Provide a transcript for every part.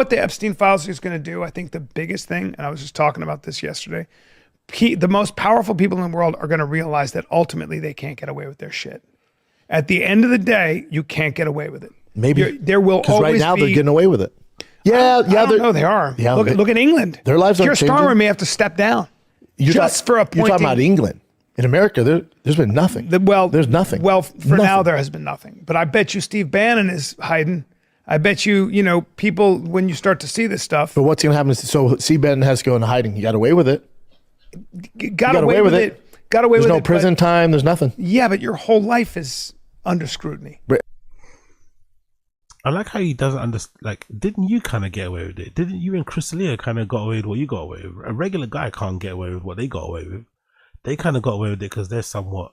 What the Epstein files is going to do, I think the biggest thing, and I was just talking about this yesterday, the most powerful people in the world are going to realize that ultimately they can't get away with their shit. At the end of the day, you can't get away with it. Maybe there will always right now be, they're getting away with it. Yeah, I don't know, they are. Yeah, look at England. Their lives are Keir changing. Starmer may have to step down just for appointing. You're talking about England. In America, there's been nothing. There's nothing. Well, for now there has been nothing. But I bet you Steve Bannon is hiding. I bet you, people, when you start to see this stuff. But what's going to happen? So Steve Bannon has to go into hiding. He got away with it. Got away with it. Got away with it. There's no prison time. There's nothing. Yeah, but your whole life is under scrutiny. I like how he doesn't understand. Like, didn't you kind of get away with it? Didn't you and Crystalia kind of got away with what you got away with? A regular guy can't get away with what they got away with. They kind of got away with it because they're somewhat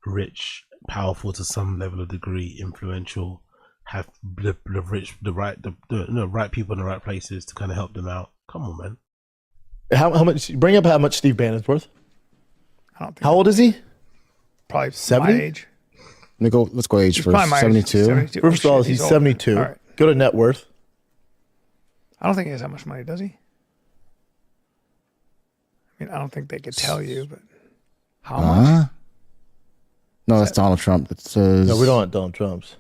rich, powerful to some level of degree, influential, have the right people in the right places to kind of help them out. Come on, man. How much? Bring up how much Steve Bannon's worth. I don't think. How old is he? Probably 70? my age. Let's go age first. 72. First of all, he's 72. Right. Go to net worth. I don't think he has that much money, does he? I mean, I don't think they could tell you, but how much? No, that's Donald Trump. It says No, we don't want Donald Trump's.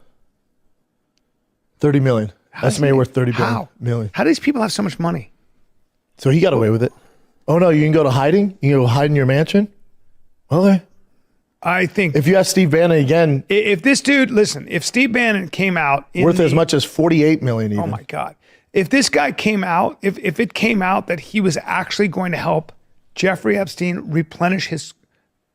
30 million. Estimated worth 30 million. How do these people have so much money? So he got away with it. Oh no, you can go to hiding? You can go hide in your mansion? Okay. I think if you ask Steve Bannon again, if this dude, listen, if Steve Bannon came out worth as much as 48 million even. Oh my God. If this guy came out, if it came out that he was actually going to help Jeffrey Epstein replenish his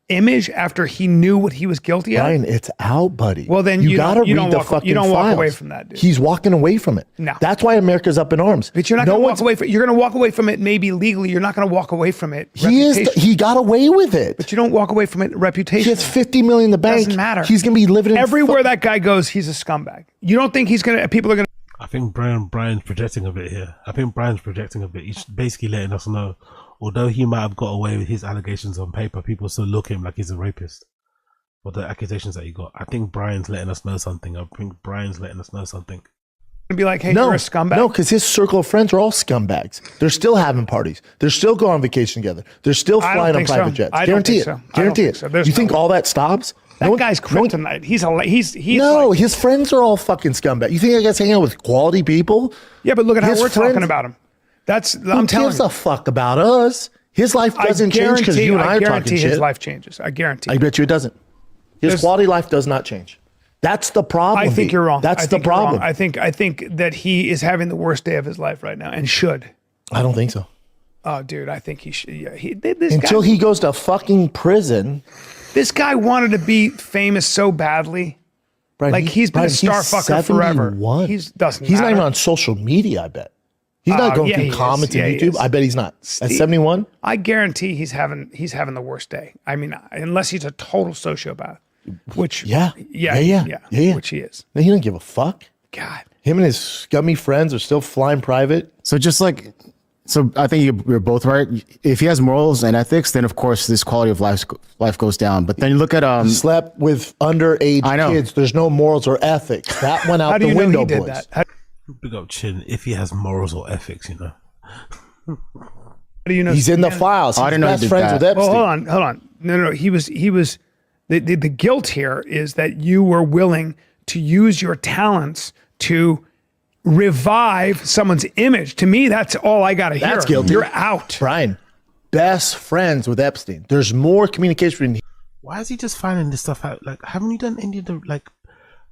image after he knew what he was guilty of. Bryan, it's out, buddy. Well, then you gotta read the fucking files. You don't walk away from that, dude. He's walking away from it. No. That's why America's up in arms. But you're not going to walk away from it. You're going to walk away from it maybe legally. You're not going to walk away from it. He got away with it. But you don't walk away from it reputation. He has 50 million in the bank. Doesn't matter. He's going to be living in everywhere that guy goes, he's a scumbag. You don't think people are going to. I think Brian's projecting a bit here. He's basically letting us know, although he might have got away with his allegations on paper, people still look at him like he's a rapist. For the accusations that he got. I think Brian's letting us know something. Be like, hey, you're a scumbag. No, because his circle of friends are all scumbags. They're still having parties. They're still going on vacation together. They're still flying on private jets. Guarantee it. Guarantee it. You think all that stops? That guy's kryptonite. He's his friends are all fucking scumbags. You think that guy's hanging out with quality people? Yeah, but look at how we're talking about him. I'm telling you. Who gives a fuck about us? His life doesn't change because you and I are talking shit. His life changes. I guarantee. I bet you it doesn't. His quality of life does not change. That's the problem. I think you're wrong. That's the problem. I think that he is having the worst day of his life right now and should. I don't think so. Oh, dude, I think he should. Yeah, Until he goes to fucking prison. This guy wanted to be famous so badly. Brian, like he's been a star fucker forever. He's not even on social media, I bet. He's not going through comments on YouTube. I bet he's not. At 71? I guarantee he's having the worst day. I mean, unless he's a total sociopath. Which yeah, which he is. He doesn't give a fuck. God. Him and his scummy friends are still flying private. So I think you're both right. If he has morals and ethics, then of course this quality of life goes down. But then you look at slept with underage kids. There's no morals or ethics. That went out the window, boys. Big up Chin. If he has morals or ethics, How do you know? He's in the files. He's best friends with Epstein. Well, hold on. No. He was. The guilt here is that you were willing to use your talents to revive someone's image. To me, that's all I got to hear. That's guilty. You're out. Bryan, best friends with Epstein. There's more communication between. Why is he just finding this stuff out? Like, haven't you done any of the, like,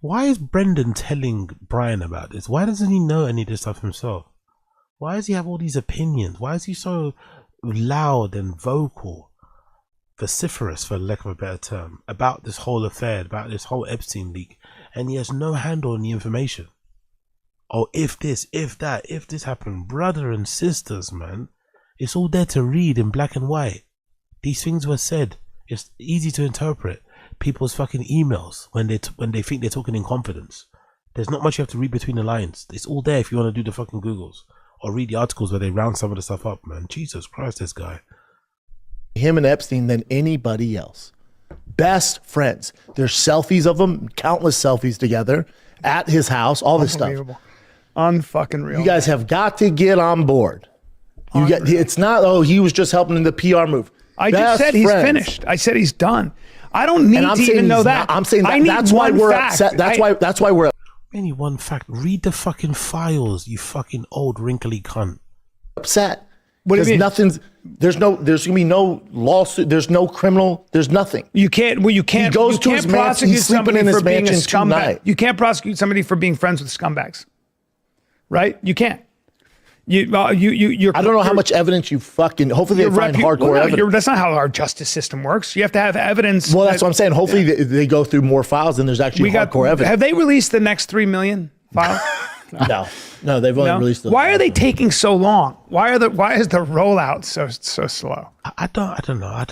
why is Brendan telling Bryan about this? Why doesn't he know any of this stuff himself? Why does he have all these opinions? Why is he so loud and vocal, vociferous, for lack of a better term, about this whole affair, about this whole Epstein leak, and he has no handle on the information? Oh, if this happened, brother and sisters, man, it's all there to read in black and white. These things were said. It's easy to interpret people's fucking emails when they think they're talking in confidence. There's not much you have to read between the lines. It's all there if you want to do the fucking Googles or read the articles where they round some of the stuff up, man. Jesus Christ, this guy. Him and Epstein than anybody else. Best friends. There's selfies of them, countless selfies together at his house, all this stuff. Unfucking real. You guys have got to get on board. It's not, he was just helping in the PR move. I just said he's finished. I said he's done. I don't need to even know that. I'm saying that's why we're upset. That's why we're Only one fact. Read the fucking files, you fucking old wrinkly cunt. upset. Because nothing's, there's gonna be no lawsuit, there's no criminal, there's nothing. You can't He goes to his mansion, he's sleeping in his mansion tonight. You can't prosecute somebody for being friends with scumbags. Right? You can't. You're I don't know how much evidence you fucking, hopefully they find hardcore evidence. That's not how our justice system works. You have to have evidence. Well, that's what I'm saying. Hopefully they go through more files and there's actually hardcore evidence. Have they released the next 3 million files? No, they've only released them. Why are they taking so long? Why is the rollout so slow? I don't know.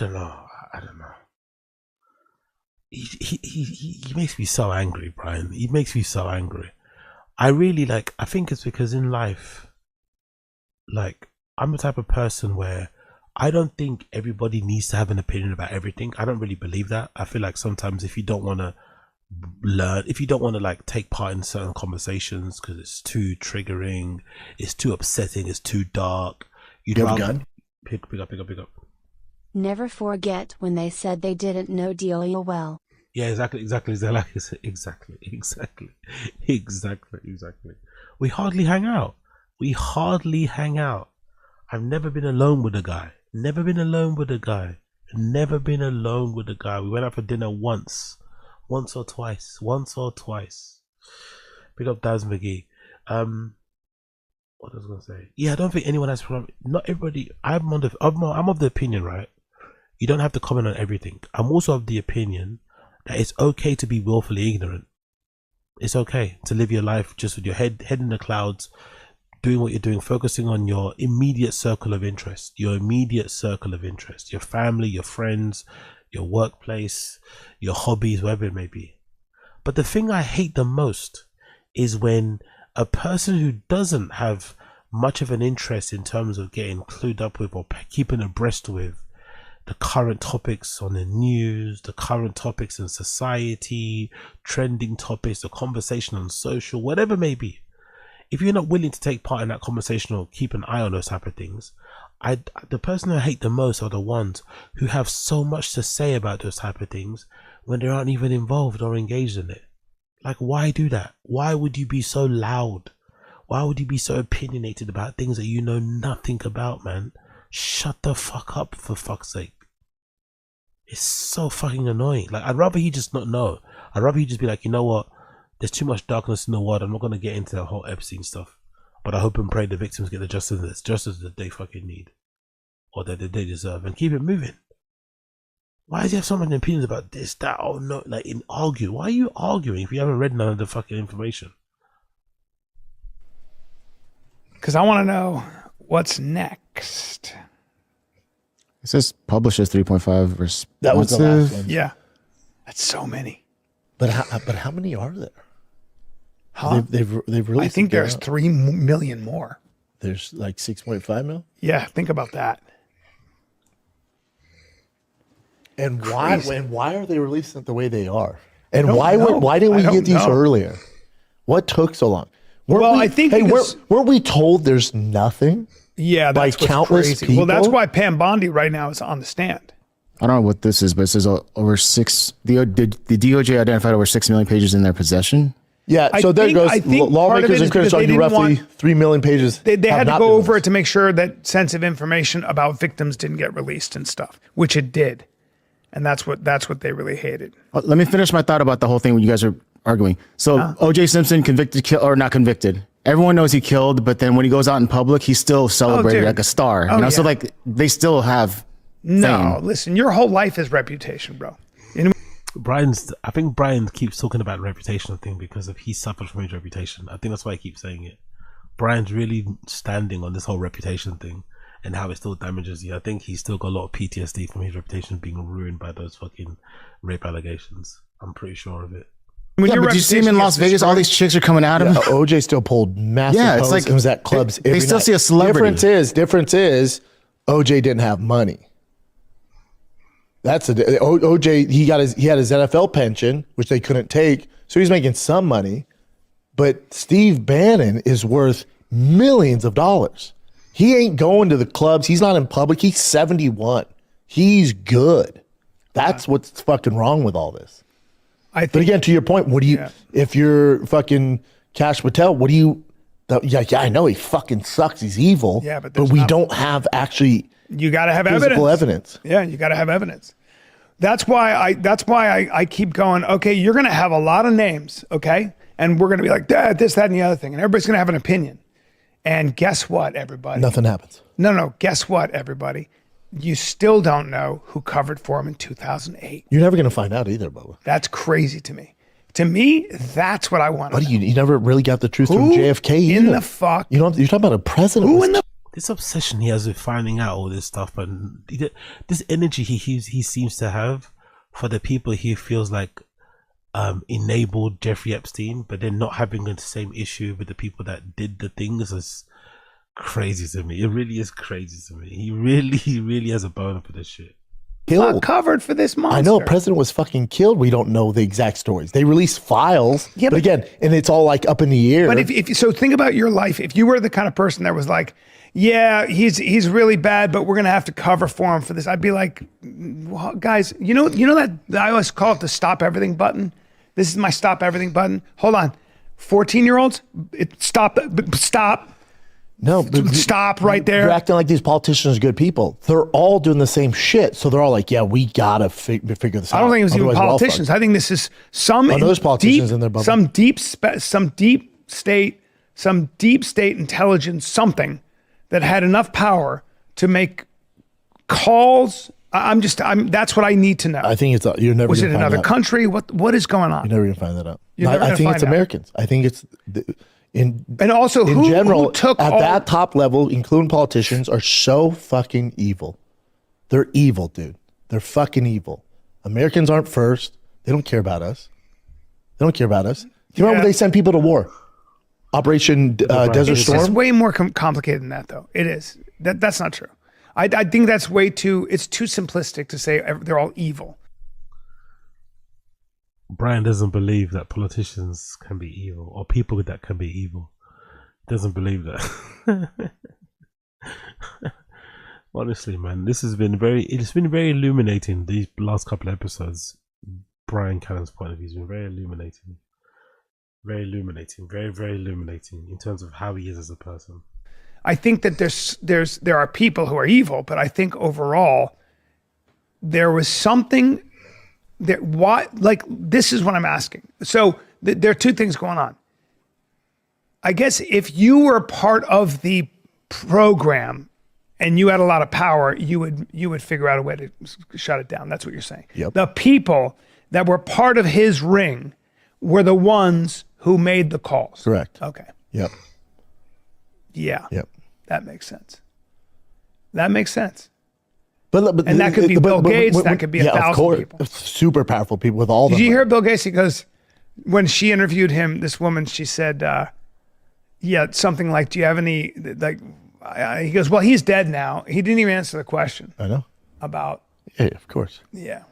He makes me so angry, Brian. He makes me so angry. I think it's because in life, I'm the type of person where I don't think everybody needs to have an opinion about everything. I don't really believe that. I feel like sometimes if you don't want to learn, if you don't want to take part in certain conversations because it's too triggering, it's too upsetting, it's too dark, you have a gun? Pick up. Never forget when they said they didn't know Delia well. Yeah, exactly. We hardly hang out. I've never been alone with a guy. We went out for dinner once or twice. Pick up Daz McGee. What was I gonna say? Yeah, I don't think anyone has problem. Not everybody. I'm of the opinion, right? You don't have to comment on everything. I'm also of the opinion that it's okay to be willfully ignorant. It's okay to live your life just with your head in the clouds, doing what you're doing, focusing on your immediate circle of interest, your family, your friends, your workplace, your hobbies, whatever it may be. But the thing I hate the most is when a person who doesn't have much of an interest in terms of getting clued up with or keeping abreast with the current topics on the news, the current topics in society, trending topics, the conversation on social, whatever it may be. If you're not willing to take part in that conversation or keep an eye on those type of things, the person I hate the most are the ones who have so much to say about those type of things when they aren't even involved or engaged in it. Why do that? Why would you be so loud? Why would you be so opinionated about things that you know nothing about, man? Shut the fuck up, for fuck's sake. It's so fucking annoying. I'd rather he just not know. I'd rather he just be like, you know what? There's too much darkness in the world. I'm not going to get into the whole Epstein stuff. But I hope and pray the victims get the justice that they fucking need. Or that they deserve. And keep it moving. Why does he have so many opinions about this, that, or no? Argue. Why are you arguing if you haven't read none of the fucking information? Because I want to know what's next. It says publishes 3.5 responsive. That was the last one. Yeah. That's so many. But how many are there? Huh? They've released. I think there's 3 million more. There's 6.5 mil. Yeah, think about that. And why are they releasing it the way they are? And why didn't we get these earlier? What took so long? I think weren't we told there's nothing? Yeah, that's by countless crazy. people. Well, that's why Pam Bondi right now is on the stand. I don't know what this is, but it says over 6. The DOJ identified over 6 million pages in their possession. Yeah, so there goes. Lawmakers and critics argue roughly 3 million pages. They had to go over it to make sure that sensitive information about victims didn't get released and stuff, which it did, and that's what they really hated. Let me finish my thought about the whole thing when you guys are arguing. So O.J. Simpson convicted or not convicted? Everyone knows he killed, but then when he goes out in public, he's still celebrated like a star. So they still have. No, listen, your whole life is reputation, bro. I think Brian keeps talking about the reputation thing because he suffered from his reputation. I think that's why I keep saying it. Brian's really standing on this whole reputation thing and how it still damages you. I think he's still got a lot of PTSD from his reputation being ruined by those fucking rape allegations. I'm pretty sure of it. But you see him in Las Vegas, all these chicks are coming at him. OJ still pulled massive posts and was at clubs every night. They still see a celebrity. Difference is OJ didn't have money. That's OJ. He had his NFL pension, which they couldn't take, so he's making some money. But Steve Bannon is worth millions of dollars. He ain't going to the clubs. He's not in public. He's 71. He's good. That's what's fucking wrong with all this. But again, to your point, what do you, if you're fucking Kash Patel, what do you, yeah, I know he fucking sucks. He's evil. Yeah, but we don't have actually you got to have physical evidence. Yeah, you got to have evidence. That's why I keep going, okay, you're going to have a lot of names, okay? And we're going to be like, this, that, and the other thing. And everybody's going to have an opinion. And guess what, everybody? Nothing happens. No. Guess what, everybody? You still don't know who covered for him in 2008. You're never going to find out either, Bubba. That's crazy to me. To me, that's what I want to know. You never really got the truth from JFK either. In the fuck? You're talking about a president. Who in the this obsession he has with finding out all this stuff, and this energy he seems to have for the people he feels like enabled Jeffrey Epstein, but then not having the same issue with the people that did the things is crazy to me. It really is crazy to me. He really has a boner for this shit. Not covered for this monster. I know a president was fucking killed. We don't know the exact stories. They release files, but again, and it's all like up in the air. But if so, think about your life. If you were the kind of person that was like, yeah, he's really bad, but we're gonna have to cover for him for this, I'd be like, well, guys, you know that I always call it the stop everything button. This is my stop everything button. Hold on, 14-year-olds, stop. No, but stop right there. You're acting like these politicians are good people. They're all doing the same shit. So they're all like, yeah, we gotta figure this out. I don't think it was even politicians. I think this is some those politicians in their bubble. Some deep state intelligence, something that had enough power to make calls. That's what I need to know. I think it's you're never. Was it another country? What is going on? You're never gonna find that out. I think it's Americans. I think it's. And also, in general, who took at that top level, including politicians, are so fucking evil. They're evil, dude. They're fucking evil. Americans aren't first. They don't care about us. Do you remember when they sent people to war? Operation Desert Storm? It's way more complicated than that, though. It is. That's not true. I think that's it's too simplistic to say they're all evil. Bryan doesn't believe that politicians can be evil or people that can be evil. He doesn't believe that. Honestly, man, it's been very illuminating these last couple of episodes. Bryan Callen's point of view has been very illuminating. Very illuminating in terms of how he is as a person. I think that there are people who are evil, but I think overall there was something that this is what I'm asking. So there are two things going on. I guess if you were part of the program and you had a lot of power, you would figure out a way to shut it down. That's what you're saying. Yep. The people that were part of his ring were the ones who made the calls. Correct. Okay. Yep. Yeah. Yep. That makes sense. But and that could be Bill Gates. That could be 1,000 people. Super powerful people with all. Did you hear Bill Gates? He goes, when she interviewed him, this woman, she said, something like, "Do you have any like?" He goes, "Well, he's dead now." He didn't even answer the question. I know about. Yeah, of course. Yeah.